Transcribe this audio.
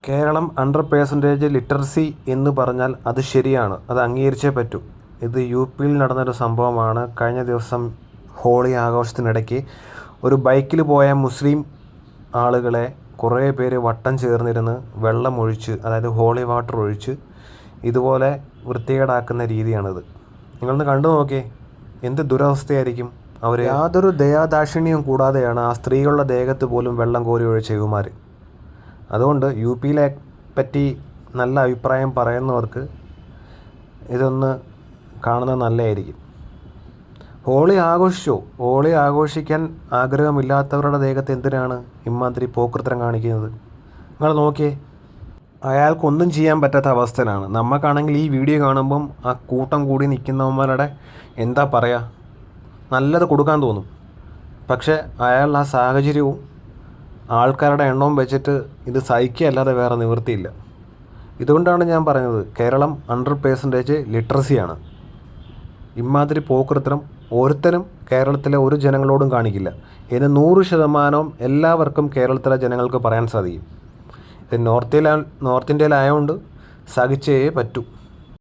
Keralam 100% literacy എന്ന് പറഞ്ഞാൽ അത് ശരിയാണ്. അത് അംഗീകരിച്ചേ പറ്റൂ. ഇത് യു.പിയിൽ നടന്നൊരു സംഭവമാണ്. കഴിഞ്ഞ ദിവസം ഹോളി ആഘോഷത്തിനിടയ്ക്ക് ഒരു ബൈക്കിൽ പോയ മുസ്ലിം ആളുകളെ കുറേ പേര് വട്ടം ചേർന്നിരുന്ന് വെള്ളമൊഴിച്ച്, അതായത് ഹോളി വാട്ടർ ഒഴിച്ച് ഇതുപോലെ വൃത്തികേടാക്കുന്ന രീതിയാണിത്. നിങ്ങളൊന്ന് കണ്ടു നോക്കിയേ, എന്ത് ദുരവസ്ഥയായിരിക്കും. അവർ യാതൊരു ദയാദാക്ഷിണ്യവും കൂടാതെയാണ് ആ സ്ത്രീകളുടെ ദേഹത്ത് പോലും വെള്ളം കോരി ഒഴിച്ച ഇവന്മാർ. അതുകൊണ്ട് യു.പിയിലെ പറ്റി നല്ല അഭിപ്രായം പറയുന്നവർക്ക് ഇതൊന്ന് കാണുന്നത് നല്ലതായിരിക്കും. ഹോളി ആഘോഷിച്ചോ? ഹോളി ആഘോഷിക്കാൻ ആഗ്രഹമില്ലാത്തവരുടെ ദേഹത്ത് എന്തിനാണ് ഇമ്മാതിരി പോക്കൃത്തരം കാണിക്കുന്നത്? നിങ്ങൾ നോക്കിയേ, അയാൾക്കൊന്നും ചെയ്യാൻ പറ്റാത്ത അവസ്ഥയിലാണ്. നമുക്കാണെങ്കിൽ ഈ വീഡിയോ കാണുമ്പം ആ കൂട്ടം കൂടി നിൽക്കുന്നവന്മാരുടെ എന്താ പറയുക, നല്ലത് കൊടുക്കാൻ തോന്നും. പക്ഷേ അയാൾ ആ സാഹചര്യവും ആൾക്കാരുടെ എണ്ണവും വെച്ചിട്ട് ഇത് സഹിക്കുകയല്ലാതെ വേറെ നിവൃത്തിയില്ല. ഇതുകൊണ്ടാണ് ഞാൻ പറയുന്നത്, കേരളം 100% ലിറ്ററസിയാണ്. ഇമാതിരി പോക്കൃത്തരം ഒരുത്തരും കേരളത്തിലെ ഒരു ജനങ്ങളോടും കാണിക്കില്ല. ഇതിന് 100% എല്ലാവർക്കും കേരളത്തിലെ ജനങ്ങൾക്ക് പറയാൻ സാധിക്കും. ഇത് നോർത്ത് ഇന്ത്യയിലായതുകൊണ്ട് സഹിച്ചേ പറ്റൂ.